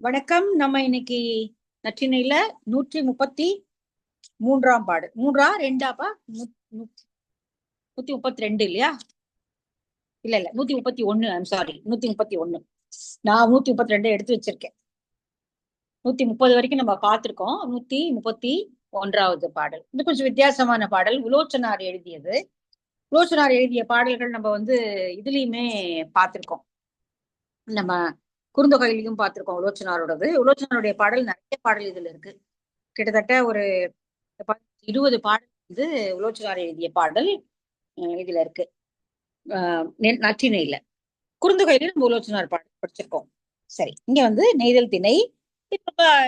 வணக்கம். நம்ம இன்னைக்கு நற்றினையில 133ஆம் பாடல். மூன்றா ரெண்டாப்பா? 132 இல்லையா? இல்ல 131. I'm sorry, 131. நான் 132 எடுத்து வச்சிருக்கேன். 130 வரைக்கும் நம்ம பார்த்திருக்கோம். 131வது பாடல் இது கொஞ்சம் வித்தியாசமான பாடல். உலோச்சனார் எழுதியது. உலோச்சனார் எழுதிய பாடல்கள் நம்ம இதுலயுமே பார்த்திருக்கோம். நம்ம குறுந்தொகையிலையும் பார்த்திருக்கோம் உலோச்சனாரோடது. உலோச்சனாருடைய பாடல் நிறைய பாடல் இதுல இருக்கு. கிட்டத்தட்ட ஒரு 20 பாடல் உலோச்சனார் எழுதிய பாடல் இதுல இருக்கு. நற்றினையில. குறுந்தொகையில நம்ம உலோச்சனார் பாடல் படிச்சிருக்கோம். சரி, இங்க நெய்தல் திணை.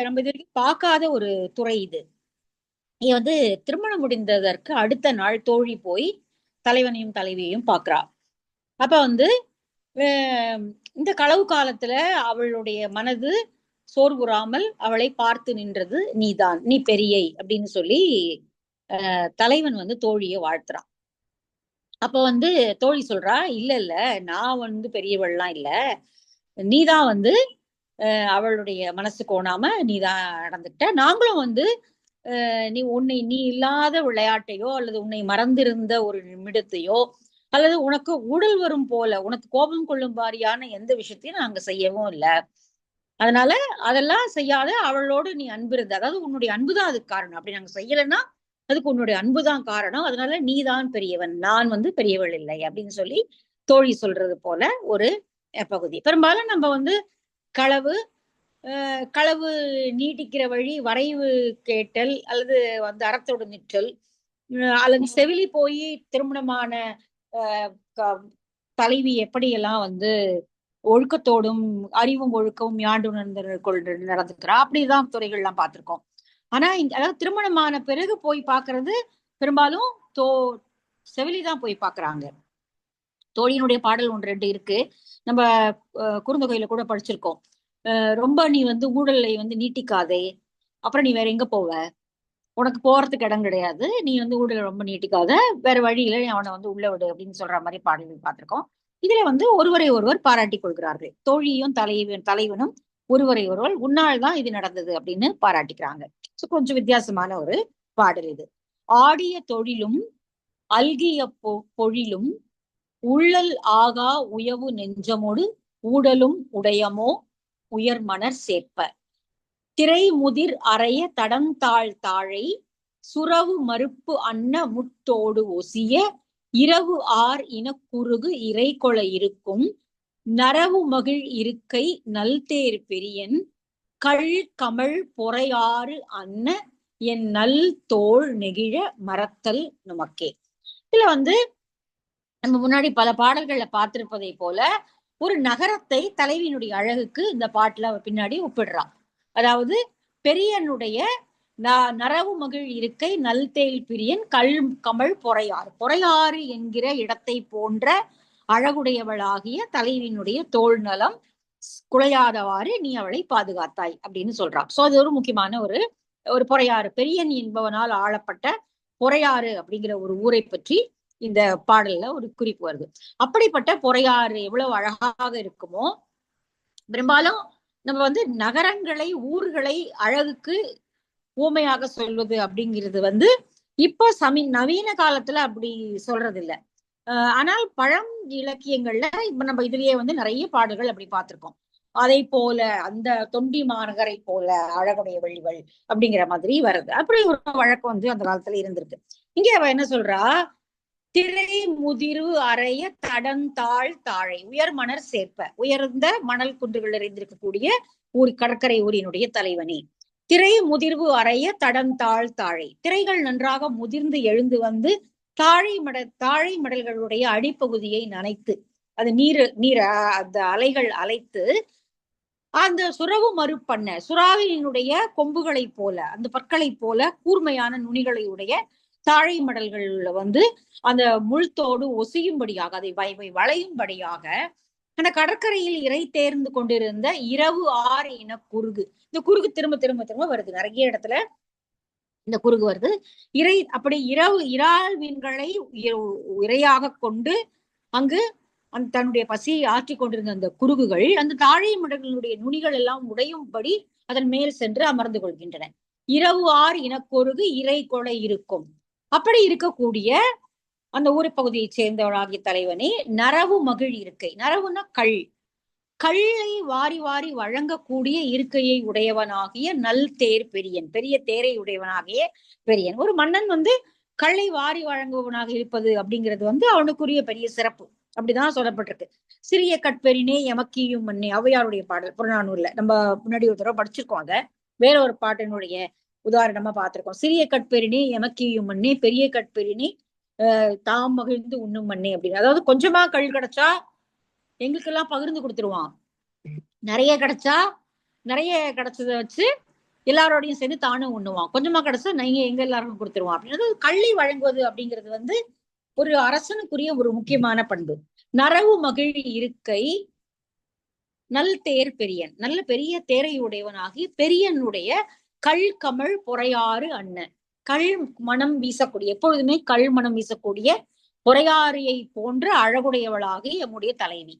நம்ம இது வரைக்கும் பார்க்காத ஒரு துறை இது. இங்க திருமணம் முடிந்ததற்கு அடுத்த நாள் தோழி போய் தலைவனையும் தலைவியையும் பாக்குறா. அப்ப இந்த களவு காலத்துல அவளுடைய மனது சோர்வுறாமல் அவளை பார்த்து நின்றது நீதான், நீ பெரியை அப்படின்னு சொல்லி தலைவன் தோழிய வாழ்த்துறான். அப்ப தோழி சொல்றா, இல்ல இல்ல, நான் பெரியவள்லாம் இல்ல, நீதான் அவளுடைய மனசு கோணாம நீதான் நடந்துட்ட. நாங்களும் நீ இல்லாத விளையாட்டையோ அல்லது உன்னை மறந்திருந்த ஒரு நிமிடத்தையோ அல்லது உனக்கு ஊழல் வரும் போல உனக்கு கோபம் கொள்ளும் வாரியான எந்த விஷயத்தையும் நாங்க செய்யவும் இல்லை. அதனால அதெல்லாம் செய்யாத அவளோடு நீ அன்பு இருந்த, அதாவது உன்னுடைய அன்புதான் அதுக்கு காரணம். அப்படி நாங்க செய்யலைன்னா அதுக்கு உன்னுடைய அன்புதான் காரணம். அதனால நீதான் பெரியவன், நான் பெரியவள் இல்லை அப்படின்னு சொல்லி தோழி சொல்றது போல ஒரு பகுதி. பெரும்பாலும் நம்ம களவு களவு நீட்டிக்கிற வழி வரைவு கேட்டல் அல்லது அறத்தோடு நிற்றல் அல்லது செவிலி போய் திருமணமான தலைவி எப்படியெல்லாம் ஒழுக்கத்தோடும் அறிவும் ஒழுக்கமும் யாண்டுணர்ந்து நடந்துக்கிறா, அப்படிதான் துறைகள்லாம் பார்த்திருக்கோம். ஆனா அதாவது திருமணமான பிறகு போய் பாக்குறது பெரும்பாலும் செவிலிதான் போய் பாக்குறாங்க. தோழியினுடைய பாடல் 1-2 இருக்கு. நம்ம குறுந்தொகையில கூட படிச்சிருக்கோம். ரொம்ப நீ ஊழலை நீட்டிக்காதே, அப்புறம் நீ வேற எங்க போவ, உனக்கு போறதுக்கு இடம் கிடையாது, நீ ஊழலை ரொம்ப நீட்டிக்காத, வேற வழியில அவனை உள்ள விடு அப்படின்னு சொல்ற மாதிரி பாடல்கள் பார்த்திருக்கோம். இதுல ஒருவரை ஒருவர் பாராட்டி கொள்கிறார்கள். தோழியும் தலைவனும் ஒருவரை ஒருவர் உன்னால் தான் இது நடந்தது அப்படின்னு பாராட்டிக்கிறாங்க. கொஞ்சம் வித்தியாசமான ஒரு பாடல் இது. ஆடிய தொழிலும் அல்கிய பொழிலும் உள்ளல் ஆகா உயவு நெஞ்சமோடு ஊடலும் உடையமோ உயர் மணர் சேர்ப்ப திரை முதிர் அறைய தடந்தாள் தாழை சுரவு மறுப்பு அன்ன முட்டோடு ஒசிய இரவு ஆர் இனக்குறுகு இறைகொள இருக்கும் நரவு மகிழ் இருக்கை நல்தேர் பெரியன் கள் கமழ் பொறையாறு அன்ன என் நல் தோள் நெகிழ மறத்தல் நமக்கே. இதுல நம்ம முன்னாடி பல பாடல்கள்ல பார்த்திருப்பதை போல ஒரு நகரத்தை தலைவியினுடைய அழகுக்கு இந்த பாட்டுல பின்னாடி ஒப்பிடுறான். அதாவது பெரியனுடைய நரவு மகிழ் இருக்கை நல்தேல் பிரியன் கள் கமழ் பொறையாறு, பொறையாறு என்கிற இடத்தை போன்ற அழகுடையவளாகிய தலைவியினுடைய தோல் நலம் குலையாதவாறு நீ அவளை பாதுகாத்தாய் அப்படின்னு சொல்றான். சோ அது ஒரு முக்கியமான ஒரு பொறையாறு, பெரியன் என்பவனால் ஆளப்பட்ட பொறையாறு அப்படிங்கிற ஒரு ஊரை பற்றி இந்த பாடல்ல ஒரு குறிப்பு வருது. அப்படிப்பட்ட பொறையாறு எவ்வளவு அழகாக இருக்குமோ, பெரும்பாலும் நம்ம நகரங்களை ஊர்களை அழகுக்கு ஊமையாக சொல்வது அப்படிங்கிறது இப்ப நவீன காலத்துல அப்படி சொல்றது இல்லை. ஆனால் பழம் இலக்கியங்கள்ல இப்ப நம்ம இதுலயே நிறைய பாடல்கள் அப்படி பார்த்திருக்கோம். அதை போல அந்த தொண்டி மாநகரை போல அழகுடைய வழிகள் அப்படிங்கிற மாதிரி வருது. அப்படி ஒரு வழக்கம் அந்த காலத்துல இருந்திருக்கு. இங்க அவ என்ன சொல்றா, திரை முதிர்வு அறைய தடந்தாள் தாழை உயர் மணர் சேர்ப்ப, உயர்ந்த மணல் குன்றுகள் நிறைந்திருக்கக்கூடிய கடற்கரை ஊரினுடைய தலைவனே, திரை முதிர்வு அறைய தடந்தாள் தாழை, திரைகள் நன்றாக முதிர்ந்து எழுந்து தாழை மடல்களுடைய அடிப்பகுதியை நனைத்து, அது நீர் அந்த அலைகள் அலைத்து அந்த சுரவு மறுப்பண்ண சுறாவினுடைய கொம்புகளை போல அந்த பற்களை போல கூர்மையான நுனிகளை உடைய தாழை மடல்கள்ல அந்த முள்தோடு ஒசியும்படியாக அதை வளையும்படியாக அந்த கடற்கரையில் இறை தேர்ந்து கொண்டிருந்த இரவு ஆறு இன குறுகு. இந்த குறுகு திரும்ப திரும்ப திரும்ப வருது, நிறைய இடத்துல இந்த குறுகு வருது. அப்படி இரவு இறால் மீன்களை இரையாக கொண்டு அங்கு அந்த தன்னுடைய பசியை ஆற்றிக் கொண்டிருந்த அந்த குருகுகள் அந்த தாழை மடங்களுடைய நுனிகள் எல்லாம் உடையும்படி அதன் மேல் சென்று அமர்ந்து கொள்கின்றன. இரவு ஆர் இனக்கொருகு இறை கொலை இருக்கும். அப்படி இருக்கக்கூடிய அந்த ஊரப்பகுதியைச் சேர்ந்தவராகிய தலைவனே, நரவு மகிழ் இருக்கை, நரவுன்னா கல்லை வாரி வாரி வழங்கக்கூடிய இருக்கையை உடையவனாகிய நல் தேர் பெரியன், பெரிய தேரை உடையவனாகிய பெரியன். ஒரு மன்னன் கல்லை வாரி வழங்குவனாக இருப்பது அப்படிங்கிறது அவனுக்குரிய பெரிய சிறப்பு. அப்படிதான் சொல்லப்பட்டிருக்கு. சிறிய கட்பெரினே எமக்கியும் மன்னே, ஔவையாருடைய பாடல் புறநானூர்ல. நம்ம முன்னாடி ஒரு தடவை படிச்சிருக்கோம். அத வேற ஒரு பாட்டினுடைய உதாரணமா பார்த்திருக்கோம். சிறிய கட்பெரினே எமக்கியும் மன்னே, பெரிய கட்பெரினே தாம் மகிழ்ந்து உண்ணும் மண்ணே அப்படின்னு. அதாவது கொஞ்சமா கள் கிடைச்சா எங்களுக்கு எல்லாம் பகிர்ந்து கொடுத்துருவான், நிறைய கிடைச்சா நிறைய கிடைச்சதை வச்சு எல்லாரோடையும் சேர்ந்து தானும் உண்ணுவான், கொஞ்சமா கிடைச்சா நீங்க எங்க எல்லாருக்கும் கொடுத்துருவான் அப்படின்னு. கள்ளி வழங்குவது அப்படிங்கிறது ஒரு அரசனுக்குரிய ஒரு முக்கியமான பண்பு. நரவு மகிழ் இருக்கை நல் தேர் பெரியன், நல்ல பெரிய தேரை உடையவனாகி பெரியனுடைய கள் கமழ் பொறையாறு அண்ணன், கள் மனம் வீசக்கூடிய, எப்பொழுதுமே கள் மனம் வீசக்கூடிய பொறையாரியை போன்ற அழகுடையவளாகி எம்முடைய தலைவி.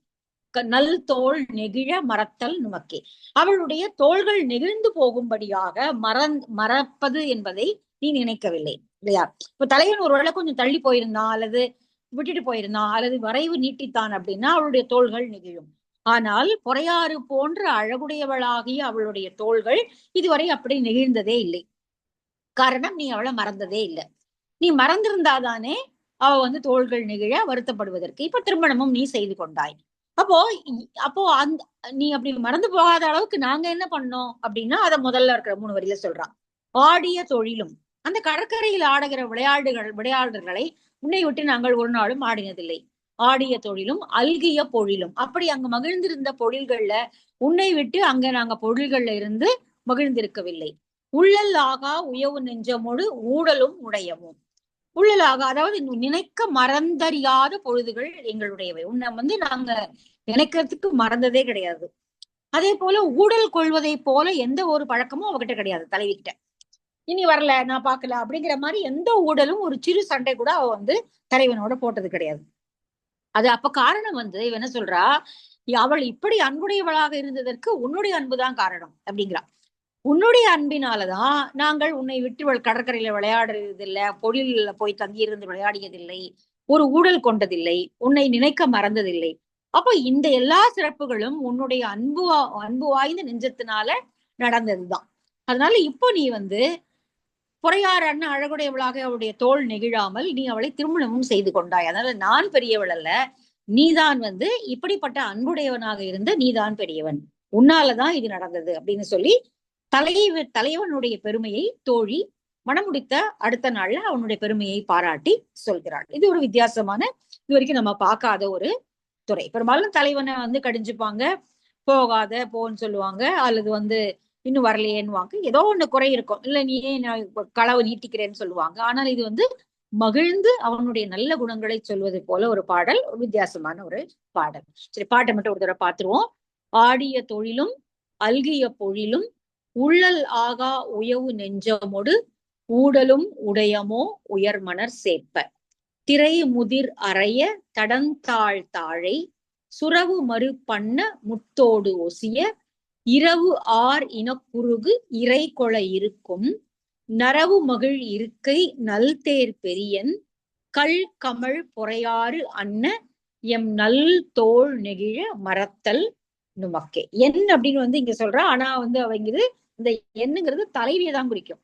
நல் தோல் நெகிழ மறத்தல் நுமக்கே, அவளுடைய தோள்கள் நெகிழ்ந்து போகும்படியாக மறப்பது என்பதை நீ நினைக்கவில்லை இல்லையா? இப்ப தலைவன் ஒருவேளை கொஞ்சம் தள்ளி போயிருந்தான், அல்லது விட்டுட்டு போயிருந்தான், அல்லது வரைவு நீட்டித்தான் அப்படின்னா அவளுடைய தோள்கள் நெகிழும். ஆனால் பொறையாறு போன்ற அழகுடையவளாகிய அவளுடைய தோள்கள் இதுவரை அப்படி நெகிழ்ந்ததே இல்லை. காரணம், நீ அவளை மறந்ததே இல்லை. நீ மறந்திருந்தாதானே அவ தோள்கள் நெகிழ வருத்தப்படுவதற்கு. இப்ப திருமணமும் நீ செய்து கொண்டாய். அப்போ அப்போ நீ அப்படி மறந்து போகாத அளவுக்கு நாங்க என்ன பண்ணோம் அப்படின்னா, அதை முதல்ல இருக்கிற 3 வரியில சொல்றான். ஆடிய தொழிலும், அந்த கடற்கரையில் ஆடுகிற விளையாடுகளை உன்னை விட்டு நாங்கள் ஒரு நாளும் ஆடினதில்லை. ஆடிய தொழிலும் அல்கிய பொழிலும், அப்படி அங்க மகிழ்ந்திருந்த பொழில்கள்ல உன்னை விட்டு அங்க நாங்க பொழில்கள்ல இருந்து மகிழ்ந்திருக்கவில்லை. உள்ளல் ஆகா உயவு நெஞ்சமோடு ஊடலும் உடையவும், உள்ளலாக அதாவது நினைக்க மறந்தறியாத பொழுதுகள் எங்களுடையவை. உன்னை நாங்க நினைக்கிறதுக்கு மறந்ததே கிடையாது. அதே போல ஊடல் கொள்வதை போல எந்த ஒரு பழக்கமும் அவகிட்ட கிடையாது. தலைவி கிட்ட இனி வரல, நான் பார்க்கல அப்படிங்கிற மாதிரி எந்த ஊடலும், ஒரு சிறு சண்டை கூட அவ தலைவனோட போட்டது கிடையாது. அது அப்ப காரணம் இவ என்ன சொல்றா, அவள் இப்படி அன்புடையவளாக இருந்ததற்கு உன்னுடைய அன்புதான் காரணம் அப்படிங்கிறா. உன்னுடைய அன்பினாலதான் நாங்கள் உன்னை விட்டு கடற்கரையில விளையாடுறதில்லை, பொழில போய் தங்கியிருந்து விளையாடியதில்லை, ஒரு ஊழல் கொண்டதில்லை, உன்னை நினைக்க மறந்ததில்லை. அப்போ இந்த எல்லா சிறப்புகளும் உன்னுடைய அன்பு வாய்ந்த நெஞ்சத்தினால நடந்ததுதான். அதனால இப்போ நீ பொறையாறு அண்ணன் அழகுடையவளாக அவளுடைய தோல் நெகிழாமல் நீ அவளை திருமணமும் செய்து கொண்டாய். அதனால நான் பெரியவள் அல்ல, நீதான் இப்படிப்பட்ட அன்புடையவனாக இருந்த நீதான் பெரியவன், உன்னாலதான் இது நடந்தது அப்படின்னு சொல்லி தலைவனுடைய பெருமையை தோழி மணமுடித்த அடுத்த நாள்ல அவனுடைய பெருமையை பாராட்டி சொல்கிறாள். இது ஒரு வித்தியாசமான, இது வரைக்கும் நம்ம பார்க்காத ஒரு துறை. பெரும்பாலும் தலைவனை கடிஞ்சுப்பாங்க, போகாத போன்னு சொல்லுவாங்க, அல்லது இன்னும் வரலையேன்னுவாங்க, ஏதோ ஒண்ணு குறை இருக்கும், இல்ல நீ நான் களவு நீட்டிக்கிறேன்னு சொல்லுவாங்க. ஆனால் இது மகிழ்ந்து அவனுடைய நல்ல குணங்களை சொல்வது போல ஒரு பாடல், வித்தியாசமான ஒரு பாடல். சரி, பாட்டை மட்டும் ஒரு தடவை பார்த்துருவோம். ஆடிய தொழிலும் அல்கிய பொழிலும் உள்ளல் ஆகா உயவு நெஞ்சமொடு ஊடலும் உடையமோ உயர்மணர் சேப்ப திரை முதிர் அறைய தடந்தாள் தாழை சுரவு மறு பண்ண முத்தோடு ஒசிய இரவு ஆர் இனக்குறுகு இறை கொள இருக்கும் நரவு மகிழ் இருக்கை நல் தேர் பெரியன் கள் கமழ் பொறையாறு அன்ன எம் நல் தோல் நெகிழ மறத்தல் நுமக்கே. என் அப்படின்னு இங்க சொல்றா. ஆனா அவங்கிறது இந்த எண்ணுங்கிறது தலைவியை தான் குறிக்கும்.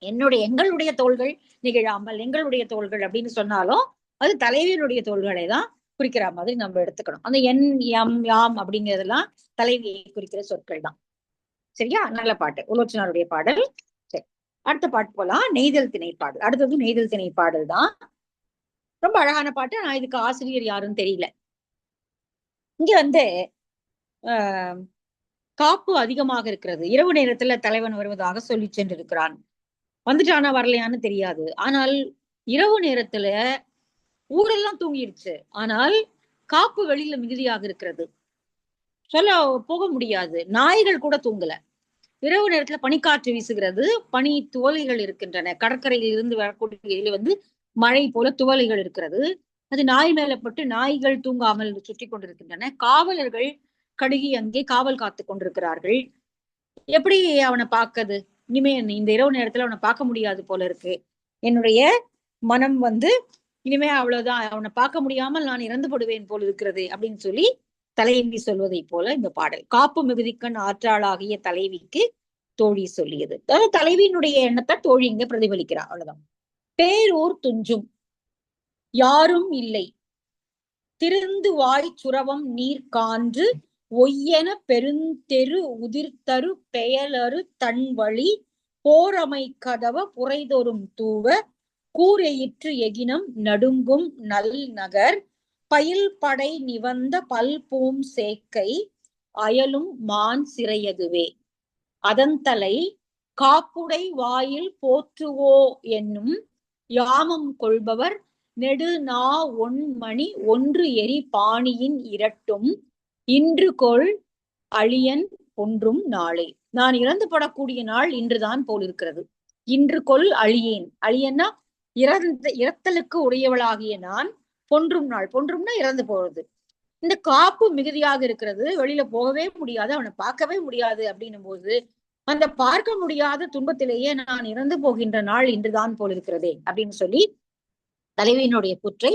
எங்களுடைய தோள்கள் நிகழாமல் எங்களுடைய தோள்கள் அப்படின்னு சொன்னாலும் அது தலைவியினுடைய தோள்களை தான் குறிக்கிற மாதிரி நம்ம எடுத்துக்கணும். அந்த என் எம் யாம் அப்படிங்கிறதெல்லாம் தலைவியை குறிக்கிற சொற்கள் தான். சரியா? நல்ல பாட்டு, உலோச்சனாருடைய பாடல். சரி, அடுத்த பாட்டு போலாம். நெய்தல் திணை பாடல். அடுத்தது நெய்தல் திணை பாடல் தான். ரொம்ப அழகான பாட்டு. ஆனா இதுக்கு ஆசிரியர் யாருன்னு தெரியல. இங்க காப்பு அதிகமாக இருக்கிறது. இரவு நேரத்துல தலைவன் வருவதாக சொல்லி சென்றிருக்கிறான். வந்துட்டானா வரலையான்னு தெரியாது. ஆனால் இரவு நேரத்துல ஊரெல்லாம் தூங்கிருச்சு, ஆனால் காப்பு வெளியில மிகுதியாக இருக்கிறது. சொல்ல போக முடியாது. நாய்கள் கூட தூங்கல. இரவு நேரத்துல பனிக்காற்று வீசுகிறது, பனி துவலைகள் இருக்கின்றன. கடற்கரையில் இருந்து வரக்கூடிய மழை போல துவலைகள் இருக்கிறது. அது நாய் மேல பட்டு நாய்கள் தூங்காமல் சுற்றி கொண்டிருக்கின்றன. காவலர்கள் கடுகி அங்கே காவல் காத்து கொண்டிருக்கிறார்கள். எப்படி அவனை பார்க்கது? இனிமே இந்த இரவு நேரத்துல அவனை பார்க்க முடியாது போல இருக்கு. என்னுடைய மனம் வந்து இனிமே அவ்வளவுதான், அவனை பார்க்க முடியாமல் நான் இறந்து படுவேன் போல் இருக்கிறது அப்படின்னு சொல்லி தலைவி சொல்வதை போல இந்த பாடல். காப்பு மிகுதிக்கண் ஆற்றாளாகிய தலைவிக்கு தோழி சொல்லியது. அதாவது தலைவியினுடைய எண்ணத்தை தோழி இங்க பிரதிபலிக்கிறார், அவ்வளவுதான். பேரூர் துஞ்சும் யாரும் இல்லை திருந்து வாய் சுரவம் நீர் கான்று ஒய்யென பெருந்தெரு உதிர்த்தரு பெயலரு தன்வழி போரமை கதவ புரைதொரும் தூவ கூரெயிற்று எகினம் நடுங்கும் நல் நகர் பயில் படை நிவந்த பல்பூம் சேக்கை அயலும் மான் சிறையதுவே அதன்தலை காப்புடை வாயில் போற்றுவோ என்னும் யாமம் கொள்பவர் நெடு நா ஒன்மணி ஒன்று எரி பாணியின் இரட்டும் இன்று கொள் அழியன் ஒன்றும் நாளே. நான் இறந்து படக்கூடிய நாள் இன்றுதான் போல் இருக்கிறது. இன்று கொள் அழியேன். அழியன்னா இறத்தலுக்கு உடையவளாகிய நான் பொன்றும் நாள். பொன்றும்னா இறந்து போறது. இந்த காப்பு மிகுதியாக இருக்கிறது, வெளியில போகவே முடியாது, அவனை பார்க்கவே முடியாது அப்படின்னும் போது அந்த பார்க்க முடியாத துன்பத்திலேயே நான் இறந்து போகின்ற நாள் இன்றுதான் போல் இருக்கிறதே அப்படின்னு சொல்லி தலைவியினுடைய கூற்றை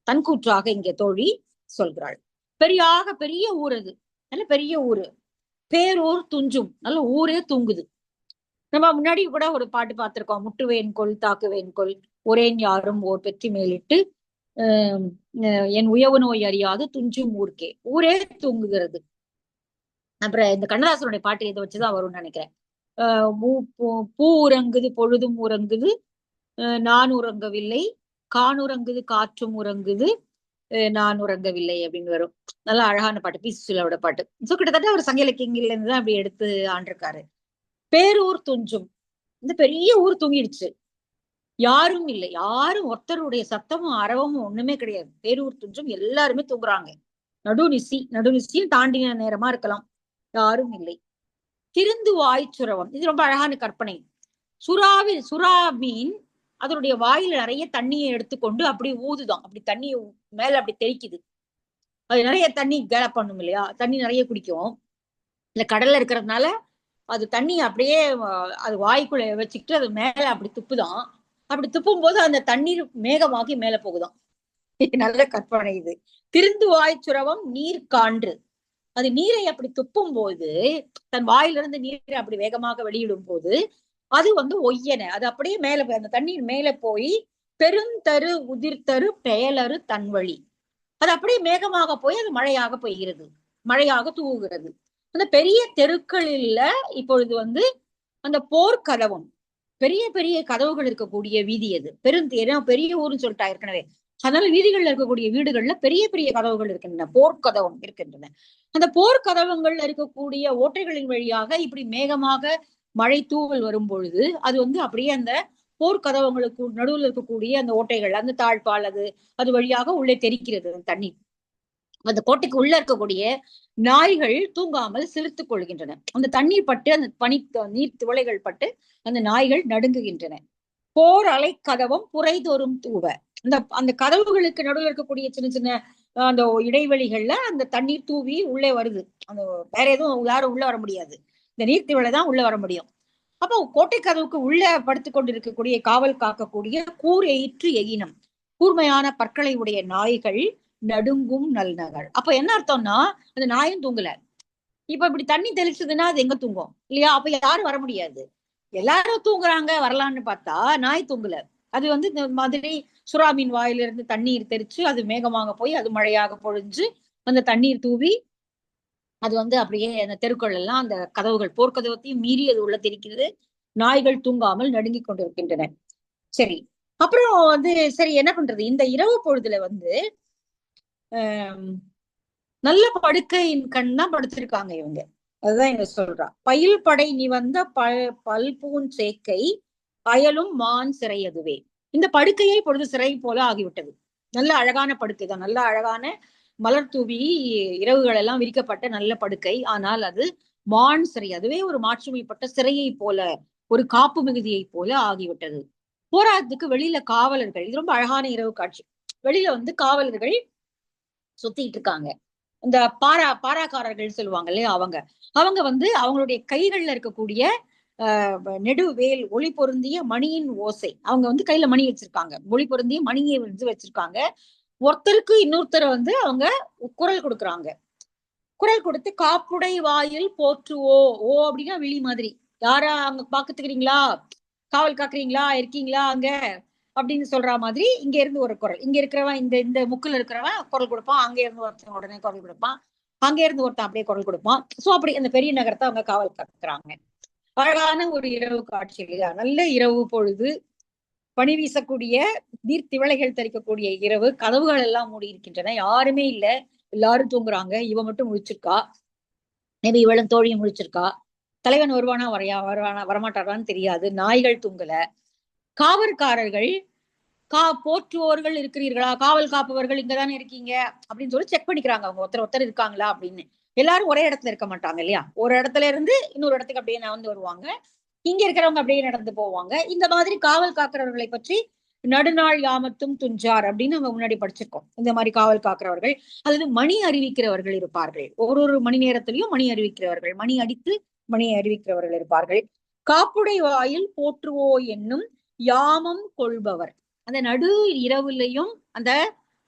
தன் கூற்றாக இங்கே தோழி சொல்கிறாள். பெரிய ஊர், அது நல்ல பெரிய ஊரு. பேரூர் துஞ்சும், நல்ல ஊரே தூங்குது. நம்ம முன்னாடி கூட ஒரு பாட்டு பார்த்திருக்கோம், முட்டுவேன் கொல் தாக்குவேன் கொல் ஒரேன் யாரும் ஓர் பெற்றி மேலிட்டு என் உயவு நோய் அறியாது துஞ்சும் ஊர்க்கே. ஊரே தூங்குகிறது. அப்புறம் இந்த கண்ணதாசனுடைய பாட்டு இதை வச்சுதான் வரும்னு நினைக்கிறேன். பூ உறங்குது பொழுதும் உறங்குது, நான் உறங்கவில்லை, காணுறங்குது காற்றும் உறங்குது, நான் உறங்கவில்லை அப்படின்னு வரும். நல்லா அழகான பாட்டு, பி சுசிலாவோட பாட்டு. சோ கிட்டத்தட்ட ஒரு சங்க இலக்கியங்கள்ல இருந்து தான் அப்படி எடுத்து ஆண்டிருக்காரு. பேரூர் துஞ்சும், இந்த பெரிய ஊர் தூங்கிடுச்சு, யாரும் இல்லை, யாரும் ஒருத்தருடைய சத்தமும் அரவமும் ஒண்ணுமே கிடையாது. பேரூர் துஞ்சும், எல்லாருமே தூங்குறாங்க. நடுநிசியும் தாண்டின நேரமா இருக்கலாம், யாரும் இல்லை. திருந்து வாய் சுரவம், இது ரொம்ப அழகான கற்பனை. சுறா மீன் அதனுடைய வாயில நிறைய தண்ணியை எடுத்துக்கொண்டு அப்படி ஊதுதான், அப்படி தண்ணி மேல அப்படி தெளிக்குது. அது நிறைய தண்ணி கேல பண்ணும் இல்லையா, தண்ணி நிறைய குடிக்கும். இல்ல கடல்ல இருக்கிறதுனால அது தண்ணி அப்படியே அது வாய்க்குள்ள வச்சுக்கிட்டு அது மேல அப்படி துப்புதான். அப்படி துப்பும் போது அந்த தண்ணீர் மேகமாகி மேல போகுதான். நல்ல கற்பனை இது. திருந்து வாய் சுரவம் நீர் கான்று, அது நீரை அப்படி துப்பும் போது தன் வாயிலிருந்து நீரை அப்படி வேகமாக வெளியிடும் போது அது வந்து ஒய்யன, அது அப்படியே மேல அந்த தண்ணீர் மேல போய் பெருந்தரு உதிர்த்தரு பெயலரு தன்வழி, அது அப்படியே மேகமாக போய் அது மழையாக பெய்கிறது, மழையாக தூவுகிறது. அந்த பெரிய தெருக்களில் இப்பொழுது வந்து அந்த போர்க்கதவம், பெரிய பெரிய கதவுகள் இருக்கக்கூடிய வீதி அது. பெரிய ஊர்னு சொல்லிட்டா ஏற்கனவே, அதனால வீதிகள்ல இருக்கக்கூடிய வீடுகள்ல பெரிய பெரிய கதவுகள் இருக்கின்றன, போர்க்கதவம் இருக்கின்றன. அந்த போர்க்கதவங்கள்ல இருக்கக்கூடிய ஓட்டைகளின் வழியாக இப்படி மேகமாக மழை தூவல் வரும் பொழுது அது வந்து அப்படியே அந்த போர்க்கதவங்களுக்கு நடுவில் இருக்கக்கூடிய அந்த ஓட்டைகள், அந்த தாழ்பால் அது வழியாக உள்ளே தெரிக்கிறது அந்த தண்ணீர். அந்த கோட்டைக்கு உள்ள இருக்கக்கூடிய நாய்கள் தூங்காமல் சிலிர்த்துக் கொள்கின்றன. அந்த தண்ணீர் பட்டு அந்த நீர் துளைகள் பட்டு அந்த நாய்கள் நடுங்குகின்றன. போர் அலை கதவம் புரைதோறும் தூவ, அந்த கதவுகளுக்கு நடுவில் இருக்கக்கூடிய சின்ன சின்ன அந்த இடைவெளிகள்ல அந்த தண்ணீர் தூவி உள்ளே வருது. அந்த வேற எதுவும் யாரும் உள்ள வர முடியாது, இந்த நீர்த்திவளை தான் உள்ள வர முடியும். அப்போ கோட்டை கதவுக்கு உள்ள படுத்துக் கொண்டிருக்கக்கூடிய காவல் காக்கக்கூடிய கூர் எயிற்று எகினம், கூர்மையான பற்களை உடைய நாய்கள் நடுங்கும் நல்நகர். அப்ப என்ன அர்த்தம்னா அந்த நாயும் தூங்கல. இப்ப இப்படி தண்ணி தெளிச்சதுன்னா அது எங்க தூங்கும் இல்லையா? அப்ப யாரும் வர முடியாது. எல்லாரும் தூங்குறாங்க வரலான்னு பார்த்தா நாய் தூங்கல. அது வந்து இந்த மாதிரி சுறாமீன் வாயிலிருந்து தண்ணீர் தெரிச்சு அது மேகமாக போய் அது மழையாக பொழிஞ்சு அந்த தண்ணீர் தூவி அது வந்து அப்படியே அந்த தெருக்கள் எல்லாம் அந்த கதவுகள் போர்க்கதவத்தையும் மீறி அது உள்ள தெரிக்கிறது. நாய்கள் தூங்காமல் நடுங்கி கொண்டிருக்கின்றன. சரி, அப்புறம் வந்து சரி என்ன பண்றது, இந்த இரவு பொழுதுல வந்து நல்ல படுக்கையின் கண் தான் படுத்திருக்காங்க இவங்க. அதுதான் இங்க சொல்றா. பயில் படை நிவந்த பல்பூன் சேக்கை அயலும் மான் சிறை அதுவே. இந்த படுக்கையை பொழுது சிறை போல ஆகிவிட்டது. நல்ல அழகான படுக்கை தான், நல்ல அழகான மலர் தூவி இரவுகள் எல்லாம் விரிக்கப்பட்ட நல்ல படுக்கை. ஆனால் அது மான் சிறை, அதுவே ஒரு மாற்றுமைப்பட்ட சிறையை போல, ஒரு காப்பு மிகுதியை போல ஆகிவிட்டது. போராட்டத்துக்கு வெளியில காவலர்கள், இது ரொம்ப அழகான இரவு காட்சி. வெளியில வந்து காவலர்கள் சுத்திட்டு இருக்காங்க. இந்த பாராக்காரர்கள் சொல்லுவாங்க இல்லையா, அவங்க அவங்க வந்து அவங்களுடைய கைகள்ல இருக்கக்கூடிய நெடுவேல் ஒளி பொருந்திய மணியின் ஓசை, அவங்க வந்து கையில மணி வச்சிருக்காங்க, ஒளி பொருந்திய மணியை வந்து வச்சிருக்காங்க. ஒருத்தருக்கு இன்னொருத்தரை வந்து அவங்க குரல் கொடுக்குறாங்க. குரல் கொடுத்து காப்புடை வாயில் போற்றுவோ. ஓ அப்படின்னா விழி மாதிரி. யாரா அங்க பாத்துக்கிறீங்களா, காவல் காக்குறீங்களா, இருக்கீங்களா அங்க அப்படின்னு சொல்ற மாதிரி இங்க இருந்து ஒரு குரல். இங்க இருக்கிறவன் இந்த இந்த முக்குல இருக்கிறவன் குரல் கொடுப்பான், அங்க இருந்து ஒருத்தன் உடனே குரல் கொடுப்பான், அங்க இருந்து ஒருத்தன் அப்படியே குரல் கொடுப்பான். சோ அப்படி அந்த பெரிய நகரத்தை அவங்க காவல் காக்குறாங்க. அழகான ஒரு இரவு காட்சி இல்லையா, நல்ல இரவு பொழுது, பனி வீசக்கூடிய நீர்த்திவளைகள் தெரிக்கக்கூடிய இரவு, கதவுகள் எல்லாம் மூடி இருக்கின்றன, யாருமே இல்ல, எல்லாரும் தூங்குறாங்க, இவ மட்டும் முழிச்சிருக்கா. மேபி இவளும் தோழியும் முழிச்சிருக்கா. தலைவன் வருவானா வருவானா வரமாட்டாரான்னு தெரியாது. நாய்கள் தூங்கல. காவற்காரர்கள் போற்றுவோர்கள் இருக்கிறீர்களா, காவல் காப்பவர்கள் இங்கதானே இருக்கீங்க அப்படின்னு சொல்லி செக் பண்ணிக்கிறாங்க, அவங்க ஒருத்தர் ஒருத்தர் இருக்காங்களா அப்படின்னு. எல்லாரும் ஒரே இடத்துல இருக்க மாட்டாங்க இல்லையா, ஒரு இடத்துல இருந்து இன்னொரு இடத்துக்கு அப்படியே நடந்து வருவாங்க, இங்க இருக்கிறவங்க அப்படியே நடந்து போவாங்க. இந்த மாதிரி காவல் காக்கிறவர்களை பற்றி நடுநாள் யாமத்தும் துஞ்சார் அப்படின்னு நம்ம முன்னாடி படிச்சிருக்கோம். இந்த மாதிரி காவல் காக்கிறவர்கள் அல்லது மணி அறிவிக்கிறவர்கள் இருப்பார்கள். ஒரு ஒரு மணி நேரத்திலையும் மணி அறிவிக்கிறவர்கள், மணி அடித்து மணி அறிவிக்கிறவர்கள் இருப்பார்கள். காப்புடை வாயில் போற்றுவோ என்னும் யாமம் கொள்பவர், அந்த நடு இரவுலையும் அந்த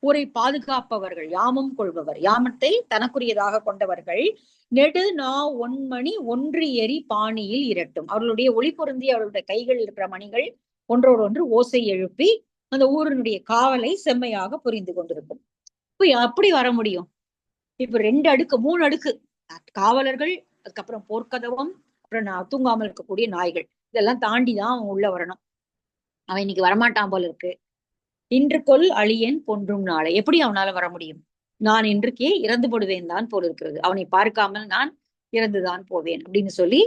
ஊரை பாதுகாப்பவர்கள், யாமம் கொள்பவர், யாமத்தை தனக்குரியதாக கொண்டவர்கள். நெடு நா ஒன்மணி ஒன்று எரி பாணியில் இரட்டும், அவர்களுடைய ஒளி பொருந்தி அவர்களுடைய கைகள் இருக்கிற மணிகள் ஒன்றோடு ஒன்று ஓசை எழுப்பி அந்த ஊரினுடைய காவலை செம்மையாக புரிந்து கொண்டிருக்கும். இப்ப அப்படி வர முடியும்? இப்ப 2 அடுக்கு 3 அடுக்கு காவலர்கள், அதுக்கப்புறம் போர்க்கதவம், அப்புறம் தூங்காமல் இருக்கக்கூடிய நாய்கள், இதெல்லாம் தாண்டிதான் அவன் உள்ள வரணும். அவன் இன்னைக்கு வரமாட்டான் போல இருக்கு. இன்று கொல் அழியன் பொன்றும் நாளை, எப்படி அவனால வர முடியும்? நான் இன்றுக்கே இறந்து போடுவேன் தான் போல இருக்கிறது, அவனை பார்க்காமல் நான் இறந்துதான் போவேன் அப்படின்னு சொல்லி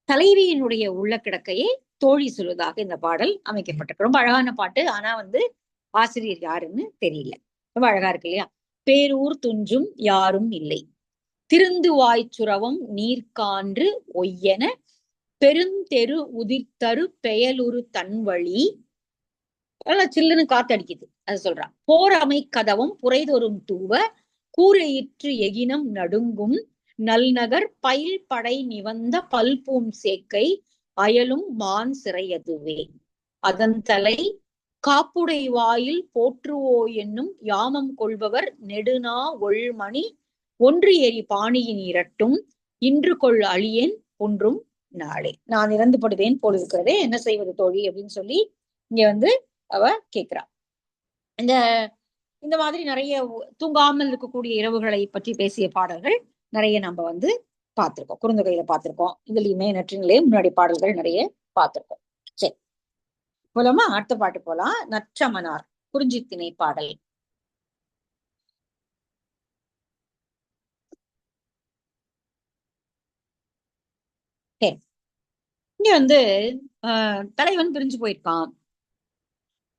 தலைவியினுடைய உள்ள கிடக்கையை தோழி சொல்வதாக இந்த பாடல் அமைக்கப்பட்டிருக்கு. ரொம்ப அழகான பாட்டு. ஆனா வந்து ஆசிரியர் யாருன்னு தெரியல. ரொம்ப அழகா இருக்கு இல்லையா? பேரூர் துஞ்சும் யாரும் இல்லை, திருந்து வாய்ச்சுரவம் நீர்கான்று ஒய்யன, பெருந்தெரு உதிர்த்தரு பெயலுரு தன்வழி. சில்லுன்னு காத்தடிக்குது, அது சொல்றான். போர் அமை கதவும் புரைதொரும் தூவ, கூரையிற்று எகினம் நடுங்கும், நல்நகர் பயில் படை நிவந்த பல்பூம் சேக்கை, அயலும் மான் சிறையதுவே. அதன் தலை காப்புடை வாயில் போற்றுவோ என்னும் யாமம் கொள்பவர், நெடுநா ஒள்மணி ஒன்று எரி பாணியின் இரட்டும், இன்று கொள் அழியேன் ஒன்றும் நாளே. நான் இறந்து படுவேன் போல் இருக்கிறதே, என்ன செய்வது தோழி அப்படின்னு சொல்லி இங்க வந்து அவ கேக்குறா. இந்த இந்த மாதிரி நிறைய தூங்காமல் இருக்கக்கூடிய இரவுகளை பற்றி பேசிய பாடல்கள் நிறைய நம்ம வந்து பார்த்திருக்கோம், குறுந்தொகையில பார்த்திருக்கோம், இதுலயுமே நற்றினிலே முன்னாடி பாடல்கள் நிறைய பார்த்திருக்கோம். சரி, போலாமா? அடுத்த பாட்டு போலாம். நற்றமனார் குறிஞ்சி திணை பாடல். இங்க வந்து தலைவன் பிரிஞ்சு போயிருக்கான்,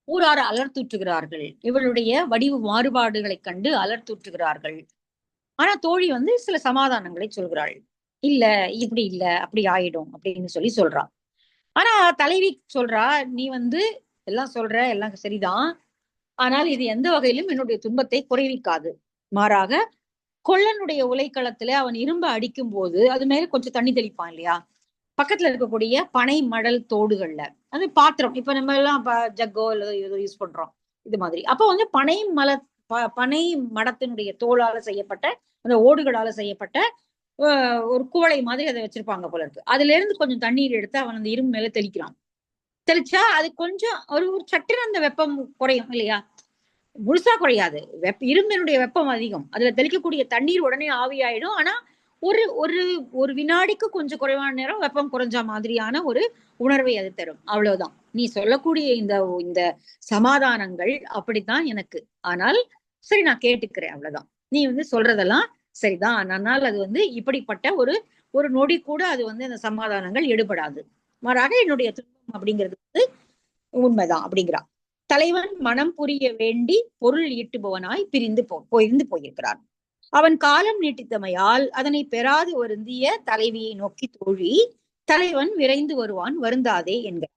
ஊரார் அலர்த்தூற்றுகிறார்கள், இவளுடைய வடிவு மாறுபாடுகளை கண்டு அலர்த்தூற்றுகிறார்கள். ஆனா தோழி வந்து சில சமாதானங்களை சொல்கிறாள். இல்ல, இப்படி இல்ல, அப்படி ஆயிடும் அப்படின்னு சொல்லி சொல்றான். ஆனா தலைவி சொல்றா, நீ வந்து எல்லாம் சொல்ற, எல்லாம் சரிதான், ஆனால் இது எந்த வகையிலும் என்னுடைய துன்பத்தை குறைவிக்காது. மாறாக கொள்ளனுடைய உலைக்களத்துல அவன் இரும்ப அடிக்கும் போது அது மேல கொஞ்சம் தண்ணி தெளிப்பான் இல்லையா, பக்கத்துல இருக்கக்கூடிய பனை மடல் தோடுகள்ல, அது பாத்திரம், இப்ப நம்ம எல்லாம் ஜக்கோ ஏதோ யூஸ் பண்றோம், இது மாதிரி. அப்ப வந்து பனை மடத்தினுடைய தோளால செய்யப்பட்ட அந்த ஓடுகளால செய்யப்பட்ட ஒரு குவளை மாதிரி அதை வச்சிருப்பாங்க போல இருக்கு. அதுல இருந்து கொஞ்சம் தண்ணீர் எடுத்து அவன் அந்த இரும்பு மேல தெளிக்கிறான். தெளிச்சா அது கொஞ்சம் ஒரு ஒரு சட்டுன்னு அந்த வெப்பம் குறையும் இல்லையா, முழுசா குறையாது, இரும்பினுடைய வெப்பம் அதிகம், அதுல தெளிக்கக்கூடிய தண்ணீர் உடனே ஆவியாயிடும். ஆனா ஒரு ஒரு ஒரு வினாடிக்கு கொஞ்சம் குறைவான நேரம் வெப்பம் குறைஞ்ச மாதிரியான ஒரு உணர்வை அது தரும், அவ்வளவுதான். நீ சொல்லக்கூடிய இந்த இந்த சமாதானங்கள் அப்படித்தான் எனக்கு. ஆனால் சரி, நான் கேட்டுக்கிறேன், அவ்வளவுதான். நீ வந்து சொல்றதெல்லாம் சரிதான், ஆனால் அது வந்து இப்படிப்பட்ட ஒரு ஒரு நொடி கூட அது வந்து அந்த சமாதானங்கள் எடுபடாது. மாறாக என்னுடைய துன்பம் அப்படிங்கிறது வந்து உண்மைதான் அப்படிங்கிறா. தலைவன் மனம் புரிய வேண்டி பொருள் ஈட்டுபவனாய் போயிருந்து போயிருக்கிறான். அவன் காலம் நீட்டித்தமையால் அதனை பெறாது வருந்திய தலைவியை நோக்கி தோழி, தலைவன் விரைந்து வருவான், வருந்தாதே என்கிறார்.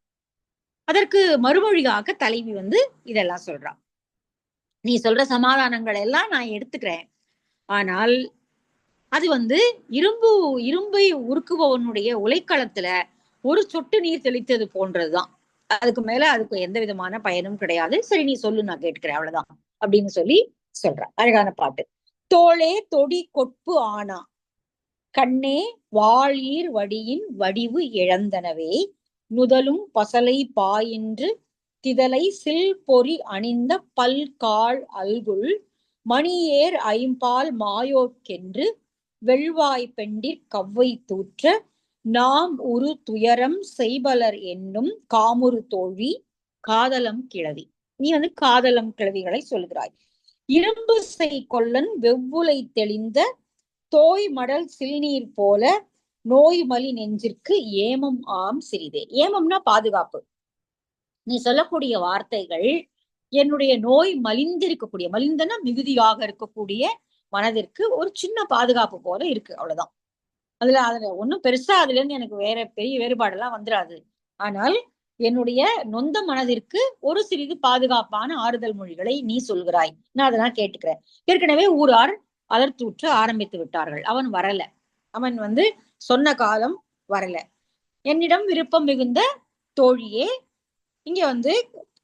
அதற்கு மறுமொழியாக தலைவி வந்து இதெல்லாம் சொல்றான். நீ சொல்ற சமாதானங்கள் எல்லாம் நான் எடுத்துக்கிறேன். ஆனால் அது இரும்பு இரும்பை உருக்குபவனுடைய உலைக்களத்துல ஒரு சொட்டு நீர் தெளித்தது போன்றதுதான். அதுக்கு மேல அதுக்கு எந்த விதமான பயனும் கிடையாது. சரி நீ சொல்லு, நான் கேட்கிறேன், அவ்வளவுதான் அப்படின்னு சொல்லி சொல்ற. அழகான பாட்டு. தோளே தொடி கொட்பு ஆனா கண்ணே வாளீர் வடியின் வடிவு இழந்தனவே நுதலும் பசலை பாயின்று திதலை சில் பொறி அணிந்த பல்காள் அல்குல் மணியேர் ஐம்பால் மாயோற்கென்று வெள்வாய் பெண்டிற் கவ்வை தூற்ற நாம் உரு துயரம் செய்பலர் என்னும் காமுறு தோழி காதலம் கிழவி. நீ காதலம் கிழவிகளை சொல்கிறாய். இரும்பு செய் கொல்லன் வெவ்வுலை தெளிந்த தோய் மடல் சில்நீர் போல நோய் மலி நெஞ்சிற்கு ஏமம் ஆம் சிறிதே. ஏமம்னா பாதுகாப்பு. நீ சொல்லக்கூடிய வார்த்தைகள் என்னுடைய நோய் மலிந்திருக்கக்கூடிய, மலிந்தனா மிகுதியாக இருக்கக்கூடிய மனதிற்கு ஒரு சின்ன பாதுகாப்பு போல இருக்கு, அவ்வளவுதான். அதுல ஒன்னும் பெருசா அதுல இருந்து எனக்கு வேற பெரிய வேறுபாடெல்லாம் வந்துடாது. ஆனால் என்னுடைய நொந்த மனதிற்கு ஒரு சிறிது பாதுகாப்பான ஆறுதல் மொழிகளை நீ சொல்கிறாய், நான் அதெல்லாம் கேட்டுக்கிறேன். ஏற்கனவே ஊரார் அலர்த்தூற்ற ஆரம்பித்து விட்டார்கள். அவன் வரல. அவன் சொன்ன காலம் வரல. என்னிடம் விருப்பம் மிகுந்த தோழியே, இங்க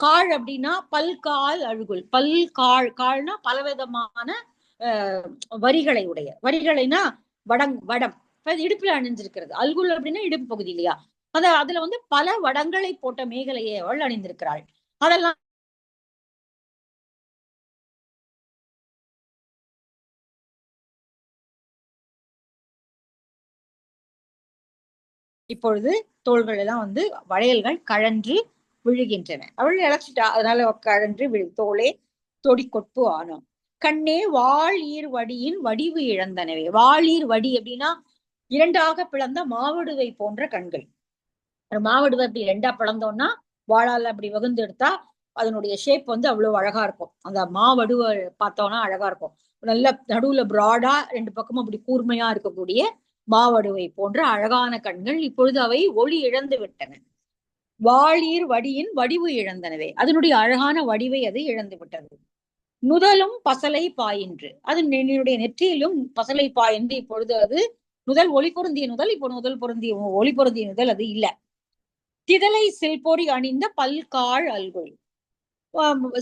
காள் அப்படின்னா பல்கால் அழுகுல். பல்காள், கால்னா பலவிதமான வரிகளை உடைய. வரிகளைனா வடம் இடுப்புல அணிஞ்சிருக்கிறது. அல்குல் அப்படின்னா இடுப்பு பகுதி இல்லையா? அதுல பல வடங்களை போட்ட மேகலையை அவள் அணிந்திருக்கிறாள். அதெல்லாம் இப்பொழுது தோள்கள் எல்லாம் வளையல்கள் கழன்று விழுகின்றன. அவள் இழைச்சிட்டா, அதனால கழன்று விழு. தோளே தொடி கொட்பு ஆனோம் கண்ணே வாள் ஈர் வடியின் வடிவு இழந்தனவே. வாளீர் வடி அப்படின்னா இரண்டாக பிளந்த மாவடுவை போன்ற கண்கள். மாவடுவை அப்படி ரெண்டா பிளந்தோம்னா வாழால அப்படி வகுந்து எடுத்தா அதனுடைய ஷேப் அவ்வளவு அழகா இருக்கும். அந்த மாவடுவை பார்த்தோம்னா அழகா இருக்கும். நல்ல நடுவுல பிராடா ரெண்டு பக்கமும் அப்படி கூர்மையா இருக்கக்கூடிய மாவடுவை போன்ற அழகான கண்கள். இப்பொழுது அவை ஒளி இழந்து விட்டன. வாளீர் வடியின் வடிவு இழந்தனவே, அதனுடைய அழகான வடிவை அது இழந்து விட்டது. நுதலும் பசலை பாயின்று, அது என்னுடைய நெற்றியிலும் பசலை பாயின்று. இப்பொழுது அது நுதல் ஒளி பொருந்திய நுதல், இப்போ நுதல் பொருந்திய ஒளி பொருந்திய நுதல் அது இல்ல. திதலை சில்பொறி அணிந்த பல்காள் அல்குல்,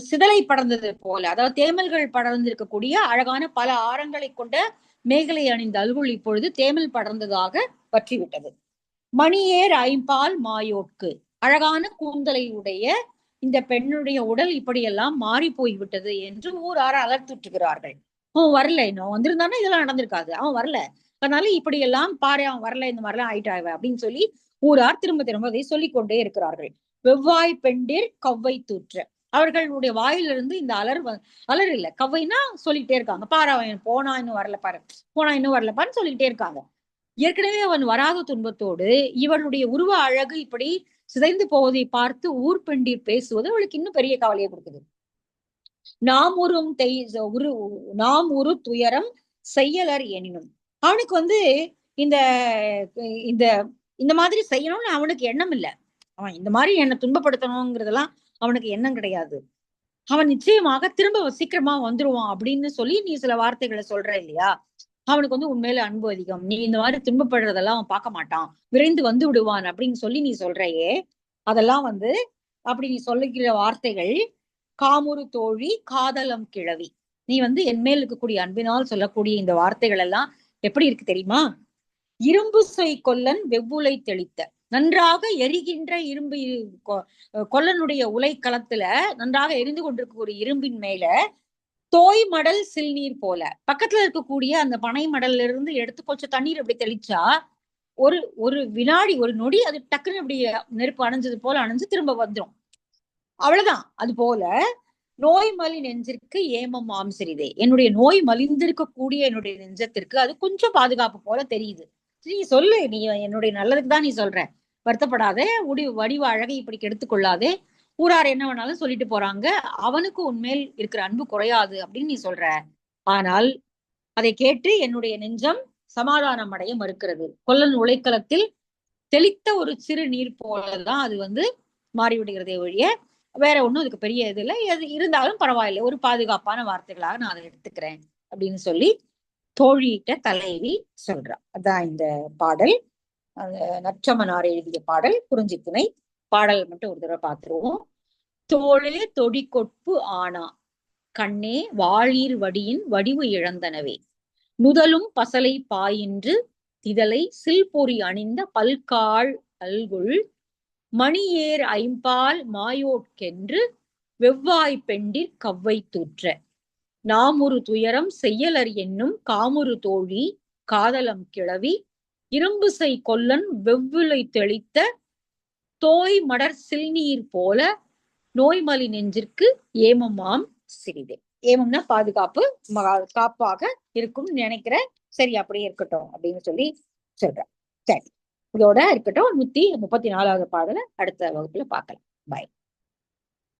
சிதலை படர்ந்தது போல, அதாவது தேமல்கள் படர்ந்திருக்கக்கூடிய அழகான பல ஆரங்களை கொண்ட மேகலை அணிந்த அல்குல் இப்பொழுது தேமல் படர்ந்ததாக பற்றிவிட்டது. மணியேர் ஐம்பால் மாயோட்கு, அழகான கூந்தலை உடைய இந்த பெண்ணுடைய உடல் இப்படியெல்லாம் மாறி போய்விட்டது என்று ஊரார அலர்த்துட்டுகிறார்கள். அவன் வரல, இன்னும் வந்திருந்தானே இதெல்லாம் நடந்திருக்காது. அவன் வரல, அதனால இப்படியெல்லாம் பாரு, அவன் வரல, இந்த மாதிரிலாம் ஆயிட்டாவ அப்படின்னு சொல்லி ஊரார் திரும்ப திரும்ப அதை சொல்லிக் கொண்டே இருக்கிறார்கள். வெவ்வாய் பெண்டிர் கவ்வை தூற்ற, அவர்களுடைய வாயிலிருந்து இந்த அலர் இல்ல, கவ்வைனா சொல்லிட்டே இருக்காங்க. பாரு அவன் போனா இன்னும் வரல, பாரு போனா இன்னும் வரலப்பான்னு சொல்லிட்டே இருக்காங்க. ஏற்கனவே அவன் வராத துன்பத்தோடு இவளுடைய உருவ அழகு இப்படி சிதைந்து போவதை பார்த்து ஊர் பெண்டீர் பேசுவது அவளுக்கு இன்னும் பெரிய கவலையை கொடுக்குது. நாம் ஒரு துயரம் செய்யலர் எனினும், அவனுக்கு இந்த இந்த இந்த மாதிரி செய்யணும்னு அவனுக்கு எண்ணம் இல்லை. அவன் இந்த மாதிரி என்னை துன்பப்படுத்தணுங்கிறதெல்லாம் அவனுக்கு எண்ணம் கிடையாது. அவன் நிச்சயமாக திரும்ப சீக்கிரமா வந்துருவான் அப்படின்னு சொல்லி நீ சில வார்த்தைகளை சொல்ற இல்லையா? அவனுக்கு உண்மையில அன்பு அதிகம். நீ இந்த மாதிரி துன்பப்படுறதெல்லாம் அவன் பார்க்க மாட்டான், விரைந்து வந்து விடுவான் அப்படின்னு சொல்லி நீ சொல்றையே, அதெல்லாம் அப்படி நீ சொல்லுகிற வார்த்தைகள் காமுறு தோழி காதலம் கிழவி. நீ என் மேல் இருக்கக்கூடிய அன்பினால் சொல்லக்கூடிய இந்த வார்த்தைகள் எல்லாம் எப்படி இருக்கு தெரியுமா? இரும்பு செய் கொல்லன் வெவ்வுலை தெளித்த, நன்றாக எரிகின்ற இரும்பு கொல்லனுடைய உலை களத்துல நன்றாக எரிந்து கொண்டிருக்கக்கூடிய இரும்பின் மேல தோய் மடல் சில்நீர் போல, பக்கத்துல இருக்கக்கூடிய அந்த பனை மடல்ல இருந்து எடுத்து கொஞ்சம் தண்ணீர் அப்படி தெளிச்சா ஒரு ஒரு வினாடி ஒரு நொடி அது டக்குன்னு அப்படி நெருப்பு அணைஞ்சது போல அணைஞ்சு திரும்ப வந்துடும். அவ்வளவுதான். அது போல நோய் மலி நெஞ்சிற்கு ஏமம் ஆம் சிறிதே, என்னுடைய நோய் மலிந்திருக்கக்கூடிய என்னுடைய நெஞ்சத்திற்கு அது கொஞ்சம் பாதுகாப்பு போல தெரியுது. நீ சொல்லு, நீ என்னுடைய நல்லதுக்கு தான் நீ சொல்ற, வருத்தப்படாதே, வடிவ அழகை இப்படி கெடுத்துக் கொள்ளாதே, ஊரார் என்ன வேணாலும் சொல்லிட்டு போறாங்க, அவனுக்கு உன்மேல் இருக்கிற அன்பு குறையாது அப்படின்னு நீ சொல்ற. ஆனால் அதை கேட்டு என்னுடைய நெஞ்சம் சமாதானம் அடைய மறுக்கிறது. கொல்லன் உலைக்களத்தில் தெளித்த ஒரு சிறு நீர் போலதான் அது மாறிவிடுகிறதே ஒழிய வேற ஒண்ணும் அதுக்கு பெரிய இது இல்லை, எது இருந்தாலும் பரவாயில்லை, ஒரு பாதுகாப்பான வார்த்தைகளாக நான் அதை எடுத்துக்கிறேன் அப்படின்னு சொல்லி தோழியிட்ட தலைவி சொல்றா. அதான் இந்த பாடல். நற்றமனார் எழுதிய பாடல், குறிஞ்சி திணை. பாடல் மட்டும் ஒரு தடவை பார்த்துருவோம். தோளே தொடிகொட்பு ஆனா கண்ணே வாழீர் வடியின் வடிவு இழந்தனவே, நுதலும் பசலை பாயின்று திதலை சில்பொறி அணிந்த பல்காள் அல்குல் மணியேர் ஐம்பால் மாயோட்கென்று வெவ்வாய் பெண்டிற் கவ்வை தூற்ற நாமுறு துயரம் செய்யலர் என்னும் காமுறு தோழி காதலம் கிளவி இரும்புசை கொல்லன் வெவ்விலை தெளித்த தோய் மடர் சில்நீர் போல நோய்மலி நெஞ்சிற்கு ஏமமாம் சிறிதே. ஏமம்னா பாதுகாப்பு, காப்பாக இருக்கும் நினைக்கிறேன். சரி, அப்படியே இருக்கட்டும் அப்படின்னு சொல்லி சொல்றேன். சரி, இதோட இருக்கட்டும். 134வது பாடலை அடுத்த வகுப்புல பார்க்கலாம். பாய்.